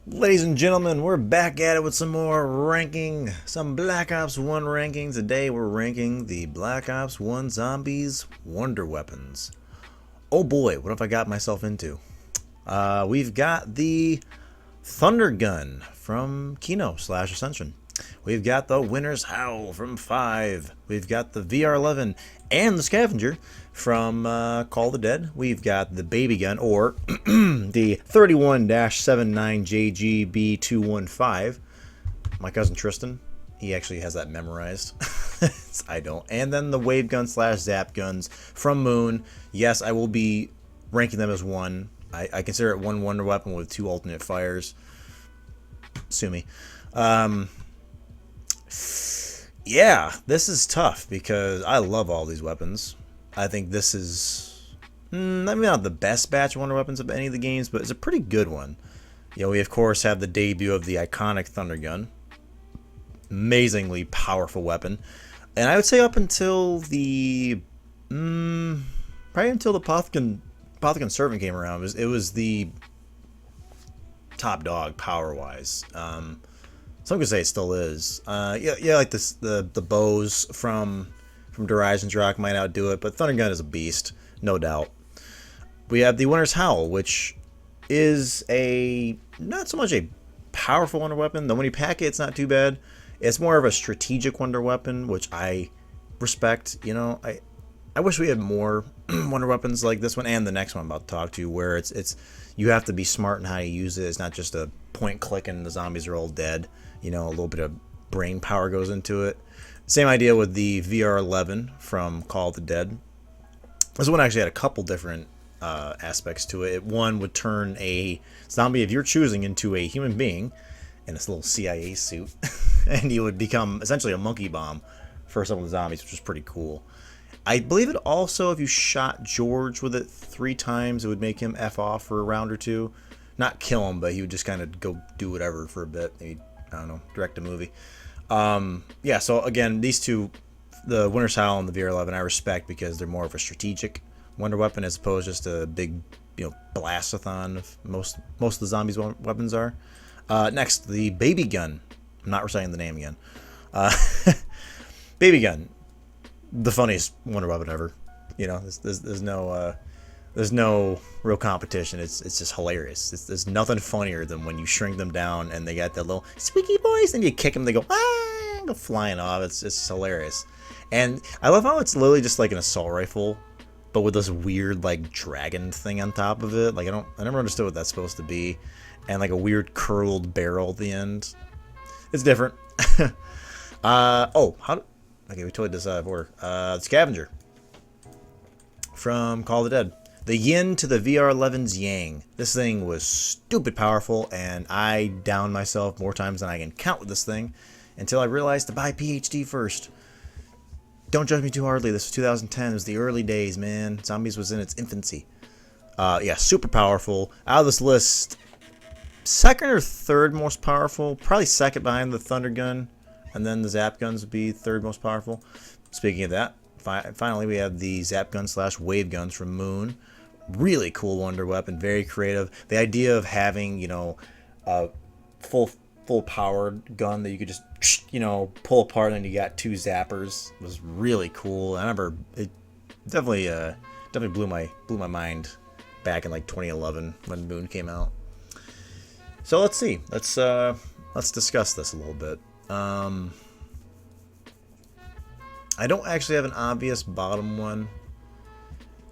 Ladies and gentlemen, we're back at it with some more ranking, some Black Ops 1 rankings. Today we're ranking the Black Ops 1 Zombies Wonder Weapons. Oh boy, what have I got myself into? We've got the Thunder Gun from Kino slash Ascension. We've got the Winter's Howl from 5. We've got the VR11 and the Scavenger from Call of the Dead. We've got the Baby Gun, or the 31-79JGB215. My cousin Tristan, he actually has that memorized. I don't. And then the Wave Gun slash Zap Guns from Moon. Yes, I will be ranking them as one. I consider it one Wonder Weapon with two alternate fires. Sue me. Yeah, this is tough because I love all these weapons. I think this is maybe not the best batch of Wonder Weapons of any of the games, but it's a pretty good one. You know, we of course have the debut of the iconic Thunder Gun. Amazingly powerful weapon. And I would say up until the probably until the Apothicon Servant came around, it was the top dog power wise. Some could say it still is. Yeah, like this, the bows from Horizon's Rock might outdo it, but Thunder Gun is a beast, no doubt. We have the Winter's Howl, which is not so much a powerful wonder weapon. Though when you pack it, it's not too bad. It's more of a strategic wonder weapon, which I respect. You know, I wish we had more wonder weapons like this one and the next one I'm about to talk to, where it's you have to be smart in how you use it. It's not just a point click and the zombies are all dead. You know, a little bit of brain power goes into it. Same idea with the VR11 from Call of the Dead. This one actually had a couple different aspects to it. One would turn a zombie of your choosing into a human being in this little CIA suit, and you would become essentially a monkey bomb for some of the zombies, which was pretty cool. I believe it also, if you shot George with it 3 times, it would make him F off for a round or two. Not kill him, but he would just kind of go do whatever for a bit. Maybe, I don't know, direct a movie. Yeah, so again, these two, the Winter's Howl and the VR11, I respect because they're more of a strategic wonder weapon as opposed to just a big, blastathon. Most of the zombies' weapons are. Next, the Baby Gun. I'm not reciting the name again. Baby Gun, the funniest wonder weapon ever. You know, there's no real competition. It's just hilarious. There's nothing funnier than when you shrink them down and they got that little squeaky voice, and you kick them, they go go flying off. It's just hilarious. And I love how it's literally just like an assault rifle, but with this weird like dragon thing on top of it. Like I never understood what that's supposed to be, and like a weird curled barrel at the end. It's different. Okay, we totally decided of order. The Scavenger from Call of the Dead. The yin to the VR11's yang. This thing was stupid powerful, and I downed myself more times than I can count with this thing until I realized to buy PhD first. Don't judge me too hardly. This was 2010. It was the early days, man. Zombies was in its infancy. Yeah, super powerful. Out of this list, second or third most powerful. Probably second behind the Thunder Gun, and then the Zap Guns would be third most powerful. Speaking of that, finally we have the Zap Gun slash Wave Guns from Moon. Really cool wonder weapon, very creative. The idea of having, a full powered gun that you could just, pull apart and then you got 2 zappers was really cool. I remember it definitely blew my mind back in like 2011 when Moon came out. So let's see. Let's discuss this a little bit. I don't actually have an obvious bottom one,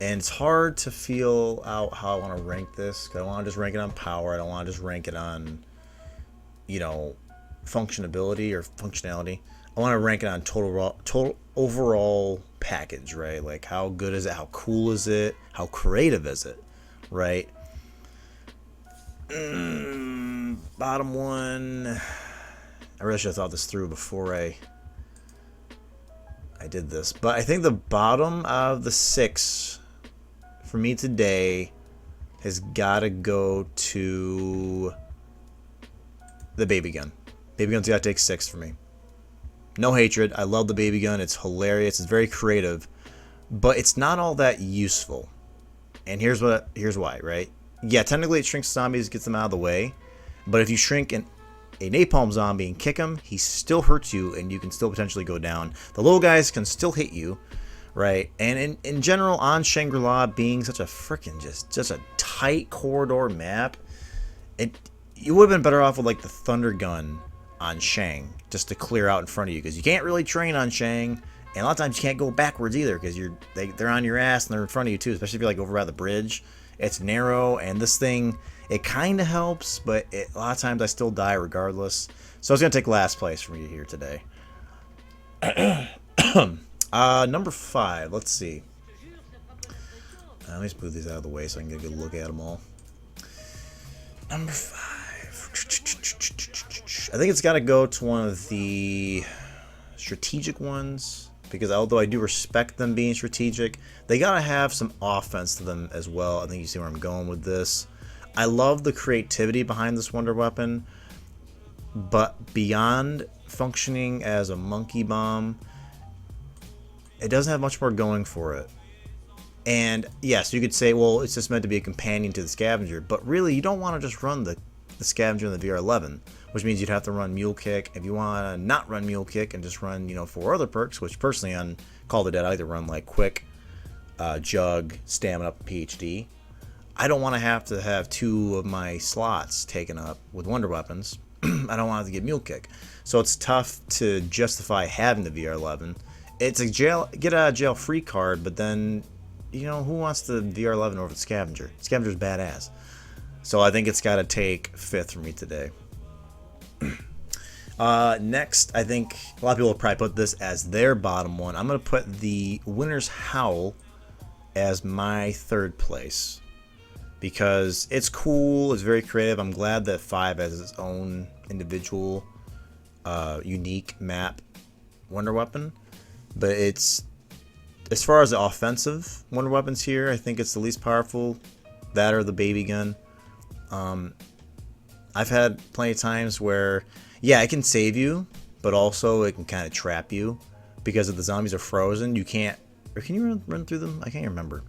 and it's hard to feel out how I want to rank this, because I want to just rank it on power. I don't want to just rank it on, functionability or functionality. I want to rank it on total overall package, right? Like, how good is it? How cool is it? How creative is it? Right? Bottom one. I really should have thought this through before I did this, but I think the bottom of the 6 for me today has got to go to the Baby Gun. Baby Gun's got to take 6 for me. No hatred. I love the Baby Gun. It's hilarious. It's very creative, but it's not all that useful. And here's why, right? Yeah, technically it shrinks zombies, gets them out of the way, But if you shrink a napalm zombie and kick him, he still hurts you, and you can still potentially go down. The little guys can still hit you, right? And in general, on Shangri-La being such a freaking just a tight corridor map, you would have been better off with like the thunder gun on Shang just to clear out in front of you, because you can't really train on Shang, and a lot of times you can't go backwards either because they're on your ass and they're in front of you too, especially if you're like over by the bridge. It's narrow, and this thing, it kind of helps, but a lot of times I still die regardless. So I was going to take last place from you here today. Number 5. Let's see. Let me just move these out of the way so I can get a good look at them all. Number 5. I think it's got to go to one of the strategic ones, because although I do respect them being strategic, they got to have some offense to them as well. I think you see where I'm going with this. I love the creativity behind this wonder weapon, but beyond functioning as a monkey bomb, it doesn't have much more going for it. And yes, you could say, well, it's just meant to be a companion to the scavenger, but really you don't want to just run the scavenger in the VR11, which means you'd have to run Mule Kick. If you want to not run Mule Kick and just run, 4 other perks, which personally on Call of the Dead I either run like Quick, Jug, Stamina Up, PhD. I don't want to have 2 of my slots taken up with wonder weapons. I don't want to get Mule Kick. So it's tough to justify having the VR11. It's a get out of jail free card, but then, who wants the VR11 over the Scavenger? Scavenger's badass. So I think it's got to take 5th for me today. Next, I think a lot of people will probably put this as their bottom one. I'm going to put the Winter's Howl as my 3rd place, because it's cool, it's very creative. I'm glad that 5 has its own individual unique map wonder weapon, but it's, as far as the offensive wonder weapons here, I think it's the least powerful. That or the baby gun. I've had plenty of times where, yeah, it can save you, but also it can kind of trap you, because if the zombies are frozen, you can't, or can you run through them? I can't remember.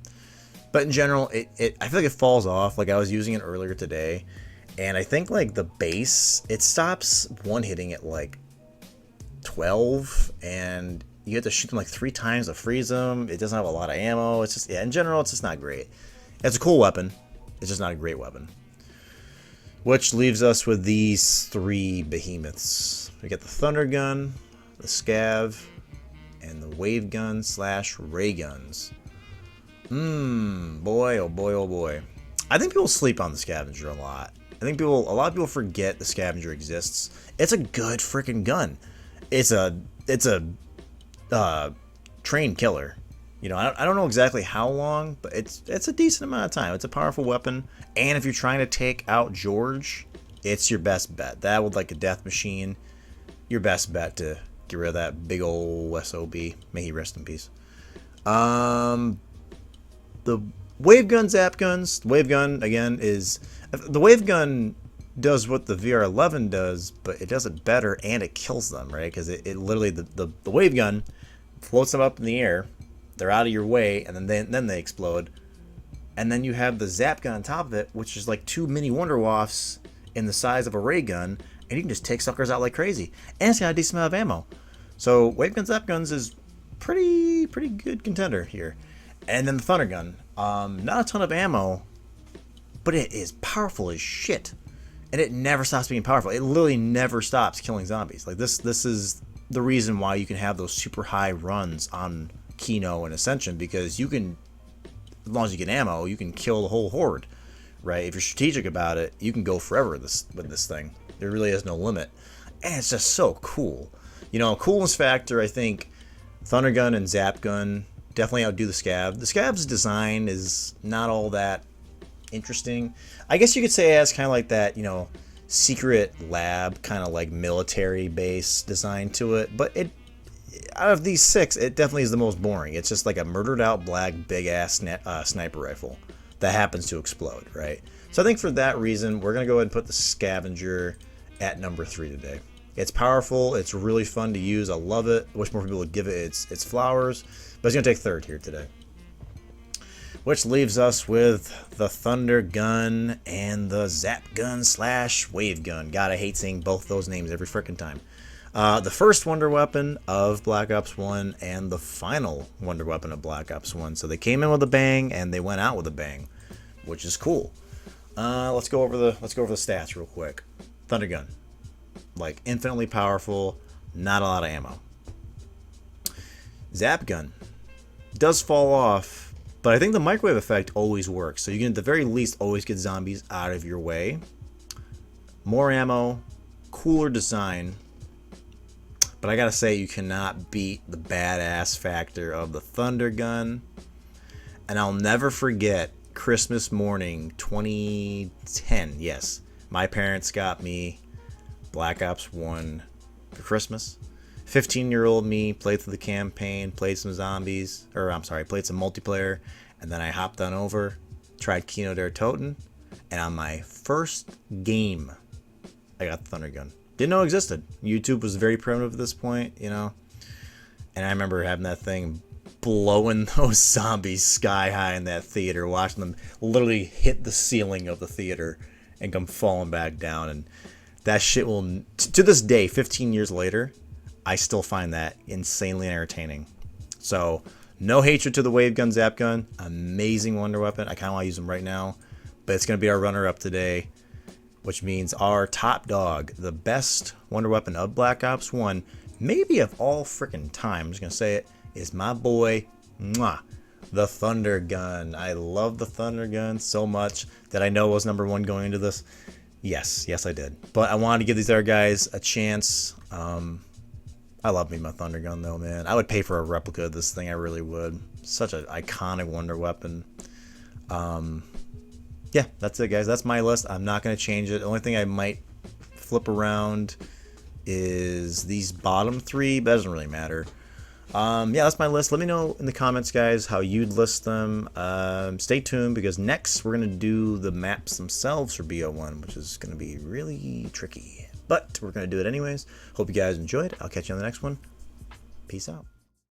But in general, I feel like it falls off. Like I was using it earlier today, and I think like the base, it stops one-hitting at like 12, and you have to shoot them like 3 times to freeze them. It doesn't have a lot of ammo. It's just, in general, it's just not great. It's a cool weapon. It's just not a great weapon. Which leaves us with these 3 behemoths. We get the Thunder Gun, the Scav, and the Wave Gun / Ray Guns. Boy, oh boy, oh boy. I think people sleep on the Scavenger a lot. I think a lot of people forget the Scavenger exists. It's a good freaking gun. It's a trained killer. I don't know exactly how long, but it's a decent amount of time. It's a powerful weapon, and if you're trying to take out George, it's your best bet. That with like a death machine, your best bet to get rid of that big old SOB. May he rest in peace. The wave gun, zap guns. The wave gun again the wave gun does what the VR11 does, but it does it better, and it kills them, right? Because it literally the wave gun floats them up in the air. They're out of your way, and then they explode. And then you have the zap gun on top of it, which is like 2 mini Wonder Wafts in the size of a ray gun, and you can just take suckers out like crazy. And it's got a decent amount of ammo. So wave gun, zap guns is pretty good contender here. And then the thunder gun, not a ton of ammo, but it is powerful as shit, and it never stops being powerful. It literally never stops killing zombies. Like this is the reason why you can have those super high runs on Kino and Ascension, because you can, as long as you get ammo, you can kill the whole horde, right? If you're strategic about it, you can go forever with this thing. There really is no limit, and it's just so cool. Coolness factor, I think Thunder Gun and Zap Gun definitely outdo the Scav. The Scav's design is not all that interesting. I guess you could say it has kind of like that, secret lab, kind of like military base design to it, but out of these 6, it definitely is the most boring. It's just like a murdered out black big ass sniper rifle that happens to explode, right? So I think for that reason, we're gonna go ahead and put the Scavenger at number 3 today. It's powerful. It's really fun to use. I love it. I wish more people would give it its flowers, but it's gonna take 3rd here today. Which leaves us with the Thunder Gun and the Zap Gun / Wave Gun. God, I hate saying both those names every frickin' time. The first Wonder Weapon of Black Ops 1 and the final Wonder Weapon of Black Ops 1. So they came in with a bang and they went out with a bang, which is cool. Let's go over the stats real quick. Thunder Gun, like infinitely powerful, not a lot of ammo. Zap Gun does fall off, but I think the microwave effect always works. So you can at the very least always get zombies out of your way. More ammo, cooler design. But I gotta say, you cannot beat the badass factor of the Thunder Gun. And I'll never forget Christmas morning 2010. Yes, my parents got me Black Ops 1 for Christmas. 15-year-old me played through the campaign, played some zombies, or I'm sorry, played some multiplayer, and then I hopped on over, tried Kino der Toten, and on my first game, I got the Thunder Gun. Didn't know it existed. YouTube was very primitive at this point, you know, and I remember having that thing blowing those zombies sky high in that theater, watching them literally hit the ceiling of the theater and come falling back down, and that shit will, to this day, 15 years later, I still find that insanely entertaining. So, no hatred to the Wave Gun, Zap Gun. Amazing Wonder Weapon. I kind of want to use them right now. But it's going to be our runner-up today, which means our top dog, the best Wonder Weapon of Black Ops 1, maybe of all freaking time, I'm just going to say it, is my boy, the Thunder Gun. I love the Thunder Gun so much that I know was number 1 going into this. Yes, I did. But I wanted to give these other guys a chance. I love me my Thunder Gun though, man. I would pay for a replica of this thing. I really would. Such an iconic Wonder Weapon. Yeah, that's it, guys. That's my list. I'm not going to change it. The only thing I might flip around is these bottom 3, but it doesn't really matter. Yeah, that's my list. Let me know in the comments, guys, how you'd list them. Stay tuned, because next we're going to do the maps themselves for BO1, which is going to be really tricky. But we're going to do it anyways. Hope you guys enjoyed. I'll catch you on the next one. Peace out.